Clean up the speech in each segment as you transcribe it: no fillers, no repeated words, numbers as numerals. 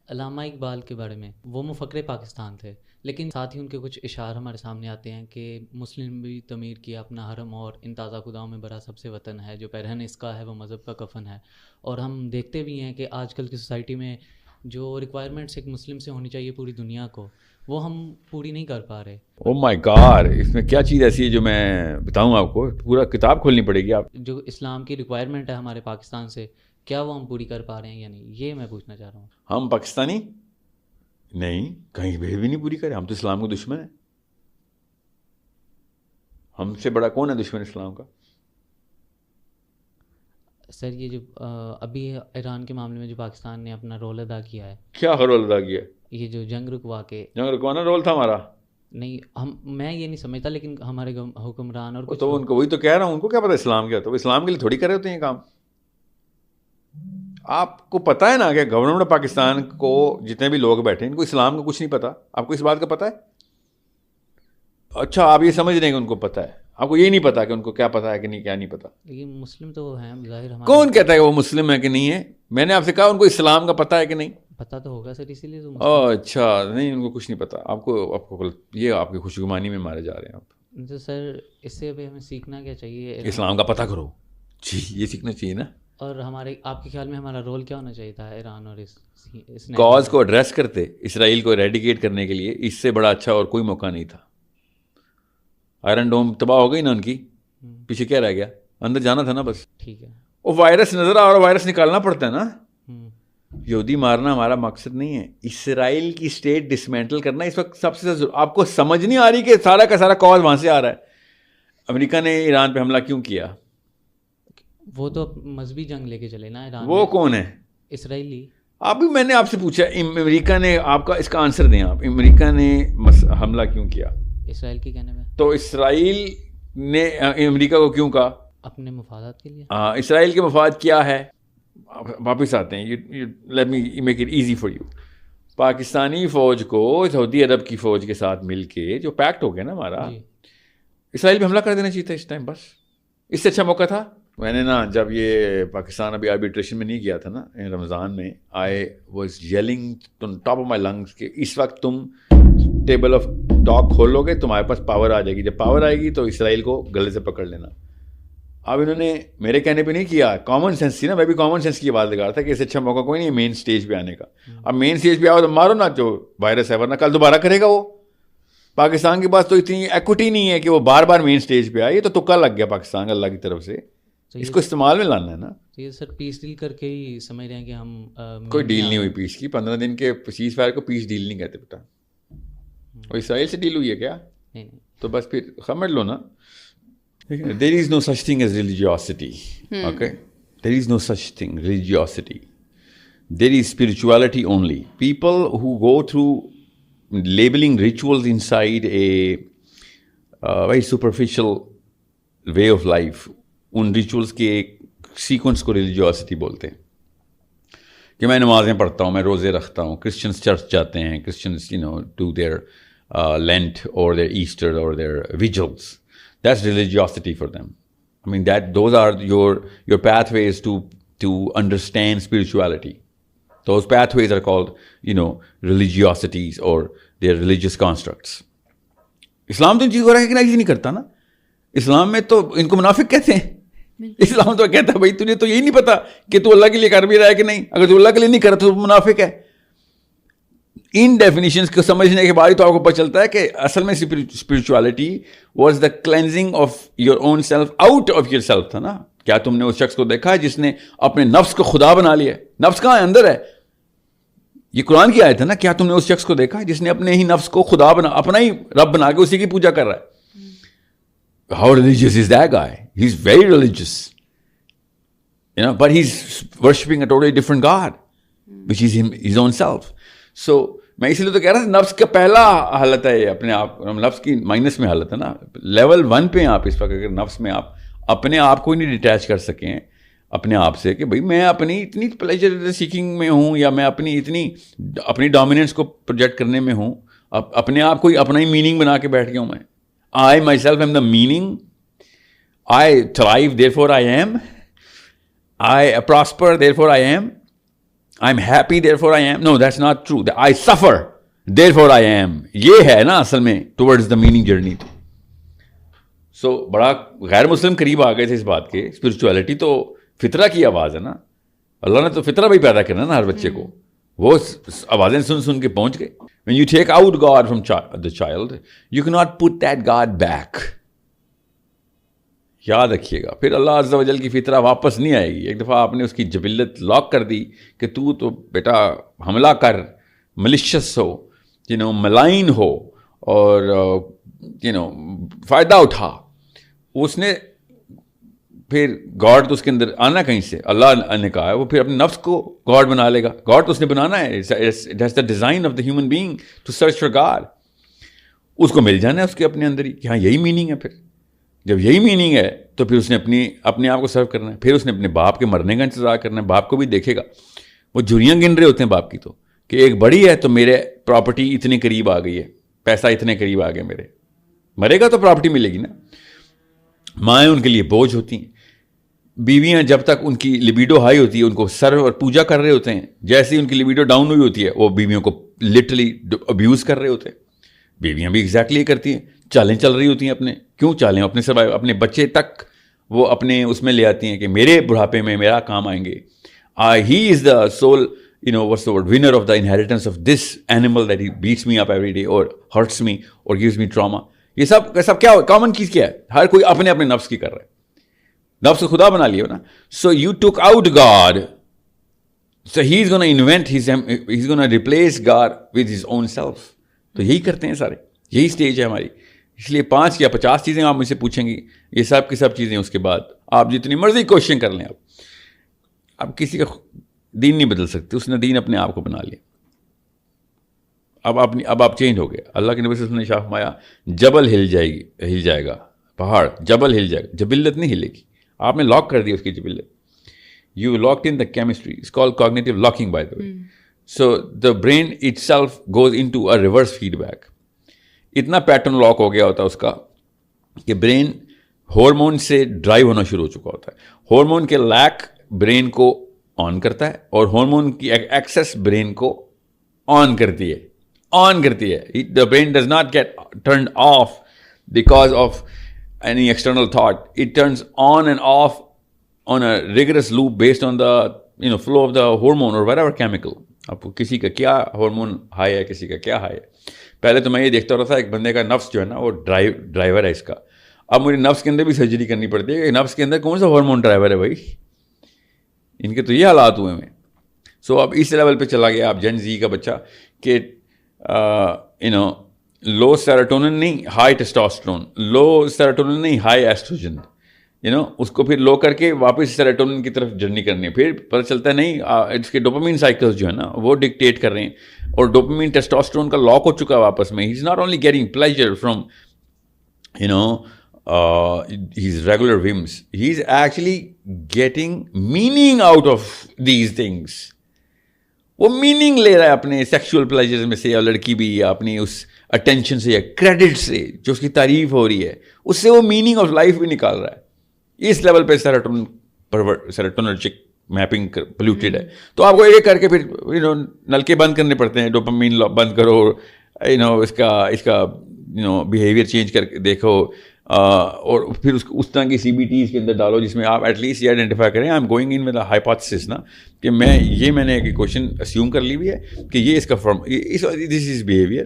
علامہ اقبال کے بارے میں، وہ مفکر پاکستان تھے، لیکن ساتھ ہی ان کے کچھ اشعار ہمارے سامنے آتے ہیں کہ مسلم بھی تعمیر کیا اپنا حرم اور ان تازہ خداؤں میں بڑا سب سے وطن ہے، جو پیرہن اس کا ہے وہ مذہب کا کفن ہے. اور ہم دیکھتے بھی ہیں کہ آج کل کی سوسائٹی میں جو ریکوائرمنٹس ایک مسلم سے ہونی چاہیے پوری دنیا کو، وہ ہم پوری نہیں کر پا رہے. او مائی گاڈ، اس میں کیا چیز ایسی ہے جو میں بتاؤں آپ کو؟ پورا کتاب کھولنی پڑے گی. آپ جو اسلام کی ریکوائرمنٹ ہے ہمارے پاکستان سے، کیا وہ ہم پوری کر پا رہے ہیں یا نہیں، یہ میں پوچھنا چاہ رہا ہوں. ہم پاکستانی نہیں، کہیں بھی نہیں پوری کریں. ہم تو اسلام کے دشمن ہیں. ہم سے بڑا کون ہے دشمن اسلام کا؟ سر یہ جو ابھی ایران کے معاملے میں جو پاکستان نے اپنا رول ادا کیا ہے، کیا رول ادا کیا؟ یہ جو جنگ رکوا کے، جنگ رکوانا رول تھا ہمارا؟ نہیں، میں یہ نہیں سمجھتا، لیکن ہمارے حکمران اور کچھ تو ان کو وہی تو کہہ رہا ہوں، ان کو کیا پتا اسلام کیا؟ تو وہ اسلام کے لیے تھوڑی کر رہے ہوتے ہیں یہ کام. آپ کو پتا ہے نا کہ گورنمنٹ پاکستان کو جتنے بھی لوگ بیٹھے ہیں ان کو اسلام کا کچھ نہیں پتا. آپ کو اس بات کا پتا ہے؟ اچھا، آپ یہ سمجھ رہے ہیں کہ ان کو پتا ہے، آپ کو یہ نہیں پتا کہ ان کو کیا پتا ہے کہ نہیں، کیا نہیں پتا. لیکن مسلم تو وہ ہیں ظاہر. کون کہتا ہے کہ وہ مسلم ہے کہ نہیں ہے؟ میں نے آپ سے کہا ان کو اسلام کا پتا ہے کہ نہیں. پتا تو ہوگا سر، اسی لیے تو اچھا، نہیں ان کو کچھ نہیں پتا. آپ کو یہ آپ کی خوشگمانی میں مارے جا رہے ہیں آپ. تو سر اس سے ابھی ہمیں سیکھنا کیا چاہیے؟ اسلام کا پتہ کرو جی، یہ سیکھنا چاہیے نا. اور آپ کے خیال میں ہمارا رول کیا ہونا چاہیے تھا ایران اور اس کاز کو ایڈریس کرتے، اسرائیل کو ایریڈیکیٹ کرنے کے لیے اس سے بڑا اچھا اور کوئی موقع نہیں تھا. آئرن ڈوم تباہ ہو گئی نا ان کی، پیچھے کیا رہ گیا؟ اندر جانا تھا نا بس. ٹھیک ہے، وہ وائرس نظر آ رہا، وائرس نکالنا پڑتا ہے نا. یہودی مارنا ہمارا مقصد نہیں ہے. اسرائیل کی اسٹیٹ ڈسمینٹل کرنا اس وقت سب سے آپ کو سمجھ نہیں آ رہی کہ سارا کا سارا کاز وہاں سے آ رہا ہے. امریکہ نے ایران پہ حملہ کیوں کیا؟ وہ تو مذہبی جنگ لے کے چلے نا ایران. وہ کون ہے؟ اسرائیلی. میں نے آپ سے پوچھا امریکہ نے، آپ کا اس کا آنسر دیں آپ. امریکہ نے حملہ کیوں کیا؟ اسرائیل کے کہنے میں. تو اسرائیل نے امریکہ کو کیوں کہا؟ اپنے مفادات کے لیے. اسرائیل کے مفاد کیا ہے؟ واپس آتے ہیں. Let me make it easy for you. Pakistani فوج کو سعودی عرب کی فوج کے ساتھ مل کے جو پیکٹ ہو گیا نا ہمارا، اسرائیل پہ حملہ کر دینا چاہیے تھا اس ٹائم. بس اس سے اچھا موقع تھا. میں نے نا جب یہ پاکستان ابھی آربیٹریشن میں نہیں گیا تھا نا رمضان میں، I was yelling top of my lungs کہ اس وقت تم ٹیبل آف ٹاک کھولو گے تمہارے پاس پاور آ جائے گی. جب پاور آئے گی تو اسرائیل کو گلے سے پکڑ لینا. اب انہوں نے میرے کہنے پہ نہیں کیا، کامن سینس تھی نا. میں بھی کامن سینس کی بات لگا رہا تھا کہ اس سے اچھا موقع کوئی نہیں ہے مین اسٹیج پہ آنے کا. اب مین اسٹیج پہ آؤ تو مارو نا جو وائرس ہے، ورنہ کل دوبارہ کرے گا. وہ پاکستان کے پاس تو اتنی ایکوٹی نہیں ہے کہ وہ بار بار مین اسٹیج پہ آئے. یہ تو تکا لگ گیا پاکستان اللہ کی طرف سے. اس کو استعمال میں لانا ہے نا. یہ سر پیس ڈیل کر کے ہی سمجھ رہے ہیں کہ ہم کوئی ڈیل نہیں ہوئی پیس کی. 15 دن کے سیز فائر کو پیس ڈیل نہیں کہتے بیٹا. اور اسرائیل سے ڈیل ہوئی ہے کیا؟ نہیں. تو بس پھر سمجھ لو نا. There is no such thing as religiosity. Okay? There is no such thing, religiosity. There is spirituality only. People who go through labeling rituals inside a very superficial way of life, in rituals کے ایک sequence کو religiosity بولتے ہیں. کہ میں نمازیں پڑھتا ہوں، میں روزے رکھتا ہوں. کرسچنس چرچ جاتے ہیں، کرسچنس ڈو دیئر لینٹ اور دیئر ایسٹر اور their ویجلس. That's religiosity for them. I mean, those are your pathways to understand spirituality. Those pathways are called, religiosities or they're religious constructs. اسلام تو ان چیزوں کو ریکگنائز نہیں کرتا نا. اسلام میں تو ان کو منافق کہتے ہیں. اسلام تو کہتا ہے بھائی تجھے تو یہی نہیں پتا کہ تو اللہ کے لیے کر بھی رہا ہے کہ نہیں. اگر تو اللہ کے لیے نہیں کرتا تو منافق ہے. ان ڈیفینیشنس کو سمجھنے کے بعد تو آپ کو پتہ چلتا ہے کہ اصل میں spirituality was the cleansing of your own self out of your self تھا نا. کیا تم نے اس شخص کو دیکھا ہے جس نے اپنے نفس کو خدا بنا لیا؟ نفس کہاں ہے؟ اندر ہے. یہ قرآن کی آیت ہے نا. کیا تم نے اس شخص کو دیکھا ہے جس نے اپنے ہی نفس کو خدا اپنا ہی رب بنا کے اسی کی پوجا کر رہا ہے؟ How religious is that guy? He's very religious. But he's worshipping a totally different God, which is his own self. So میں اس لیے تو کہہ رہا تھا نفس کا پہلا حالت ہے اپنے آپ. نفس کی مائنس میں حالت ہے نا. لیول 1 پہ آپ اس وقت اگر نفس میں آپ اپنے آپ کو ہی نہیں ڈیٹیچ کر سکیں اپنے آپ سے کہ بھائی میں اپنی اتنی پلیجر سیکنگ میں ہوں یا میں اپنی ڈومیننس کو پروجیکٹ کرنے میں ہوں، اپنے آپ کو ہی اپنا ہی میننگ بنا کے بیٹھ گیا ہوں میں. I myself am the meaning. I thrive, therefore I am. I prosper, therefore I am. I'm happy therefore I am. No, that's not true. I suffer therefore I am. یہ ہے نا اصل میں towards the meaning journey. So بڑا غیر مسلم قریب آ گئے تھے اس بات کے. اسپرچویلٹی تو فطرہ کی آواز ہے نا, اللہ نے تو فطرہ بھی پیدا کرنا نا ہر بچے کو. وہ آوازیں سن کے پہنچ گئے. When you take out God from the child, you cannot put that God back. یاد رکھیے گا, پھر اللہ عز و جل کی فطرہ واپس نہیں آئے گی. ایک دفعہ آپ نے اس کی جبلت لاک کر دی کہ تو بیٹا حملہ کر, ملیشس ہو, ملائن ہو, اور فائدہ اٹھا. اس نے پھر گاڈ تو اس کے اندر آنا کہیں سے, اللہ نے کہا ہے وہ پھر اپنے نفس کو گاڈ بنا لے گا. گاڈ تو اس نے بنانا ہے. That's the design of the human being to search for God. اس کو مل جانا ہے اس کے اپنے اندر ہی کہ ہاں یہی میننگ ہے. پھر جب یہی میننگ ہے تو پھر اس نے اپنے آپ کو سرو کرنا ہے. پھر اس نے اپنے باپ کے مرنے کا انتظار کرنا ہے. باپ کو بھی دیکھے گا, وہ جھریاں گن رہے ہوتے ہیں باپ کی, تو کہ ایک بڑی ہے تو میرے پراپرٹی اتنے قریب آ گئی ہے, پیسہ اتنے قریب آ گئے میرے. مرے گا تو پراپرٹی ملے گی نا. مائیں ان کے لیے بوجھ ہوتی ہیں. بیویاں جب تک ان کی لیبیڈو ہائی ہوتی ہے ان کو سرو اور پوجا کر رہے ہوتے ہیں. جیسے ہی ان کی لیبیڈو ڈاؤن ہوئی ہوتی ہے وہ بیویوں کو لٹرلی ابیوز کر رہے ہوتے ہیں. بیویاں بھی ایگزیکٹلی یہ کرتی ہیں, چالیں چل رہی ہوتی ہیں اپنے. کیوں چالیں؟ اپنے سروائیو, اپنے بچے تک وہ اپنے اس میں لے آتی ہیں کہ میرے بڑھاپے میں میرا کام آئیں گے. ہی از دا civil what's the word, winner of the inheritance of this animal that he beats me up every day or hurts me or gives me trauma. یہ سب کیا کامن چیز کیا ہے؟ ہر کوئی اپنے اپنے نفس کی کر رہا ہے. نفس کو خدا بنا لیا نا. So you took out God, so he's going to invent he's going to replace God with his own self. تو یہی کرتے ہیں سارے, یہی سٹیج ہے ہماری. اس لیے 5 یا 50 چیزیں آپ مجھ سے پوچھیں گی, یہ سب کی سب چیزیں. اس کے بعد آپ جتنی مرضی کوشچن کر لیں, آپ کسی کا دین نہیں بدل سکتے. اس نے دین اپنے آپ کو بنا لیا. اب آپ چینج ہو گئے. اللہ کے نبی صلی اللہ علیہ وسلم نے شاہ فرمایا جبل ہل جائے گا, پہاڑ جبل ہل جائے گا, جبلت نہیں ہلے گی. آپ نے لاک کر دیا اس کی جبلت. You locked in the chemistry. It's called cognitive locking by the way. So the brain itself goes into a reverse feedback. اتنا پیٹرن لاک ہو گیا ہوتا ہے اس کا کہ برین ہارمون سے ڈرائیو ہونا شروع ہو چکا ہوتا ہے. ہارمون کے لیک برین کو آن کرتا ہے, اور ہارمون کی ایکسس برین کو آن کرتی ہے. The brain does not get turned off because of any external thought. It turns on and off on a regress loop based on the flow of the hormone اور whatever chemical. آپ کو کسی کا کیا hormone high ہے, کسی کا کیا ہائی ہے. پہلے تو میں یہ دیکھتا رہا تھا ایک بندے کا نفس جو ہے نا وہ ڈرائیور ہے اس کا. اب مجھے نفس کے اندر بھی سرجری کرنی پڑتی ہے کہ نفس کے اندر کون سا ہارمون ڈرائیور ہے بھائی. ان کے تو یہ حالات ہوئے ہیں. سو اب اس لیول پہ چلا گیا آپ جن زی کا بچہ کہ لو سیروٹونن نہیں ہائی ٹیسٹوسٹرون, لو سیروٹونن نہیں ہائی ایسٹروجن. اس کو پھر لو کر کے واپس سیروٹونن کی طرف جرنی کرنی ہے. پھر پتہ چلتا ہے نہیں اس کے ڈوپامین سائیکلز جو ہے نا وہ ڈکٹیٹ کر رہے ہیں, اور ڈوپامین ٹیسٹوسٹرون کا لاک ہو چکا ہے واپس میں. He is not only getting pleasure from his regular whims. He is actually getting meaning out of these things. وہ میننگ لے رہا ہے اپنے سیکشول پلیجر میں سے, یا لڑکی بھی, یا اپنی اس اٹینشن سے یا کریڈٹ سے جو اس کی تعریف ہو رہی ہے, اس سے وہ میننگ آف لائف بھی نکال رہا ہے. اس لیول پہ سیروٹونرجک میپنگ پلیوٹیڈ ہے. تو آپ کو ایک کر کے پھر نلکے بند کرنے پڑتے ہیں. ڈوپامین بند کرو, اس کا بیہیویئر چینج کر کے دیکھو, اور پھر اس طرح کی CBTs کے اندر ڈالو جس میں آپ ایٹ لیسٹ یہ آئیڈینٹیفائی کریں I am going in with hypothesis نا, کہ میں نے ایک کوشچن اسیوم کر لی ہوئی ہے کہ یہ اس کا form this is behaviour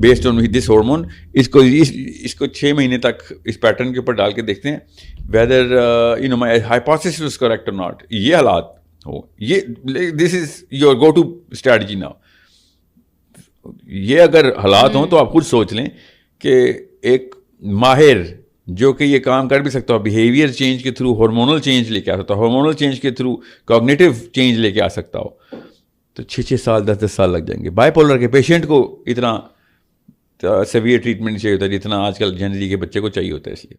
based on this hormone. اس کو 6 مہینے تک اس پیٹرن کے اوپر ڈال کے دیکھتے ہیں whether my hypothesis is correct or not. یہ حالات ہو, یہ this is your go to strategy now. یہ اگر حالات ہوں تو آپ خود سوچ لیں کہ ایک ماہر جو کہ یہ کام کر بھی سکتا ہو, بیہیویئر چینج کے تھرو ہارمونل چینج لے کے آ سکتا ہو, ہارمونل چینج کے تھرو کوگنیٹو چینج لے کے آ سکتا ہو, تو 6 سال 10 سال لگ جائیں گے. بائی پولر کے پیشنٹ کو اتنا سیویئر ٹریٹمنٹ چاہیے ہوتا ہے جتنا آج کل جن زی کے بچے کو چاہیے ہوتا ہے. اس لیے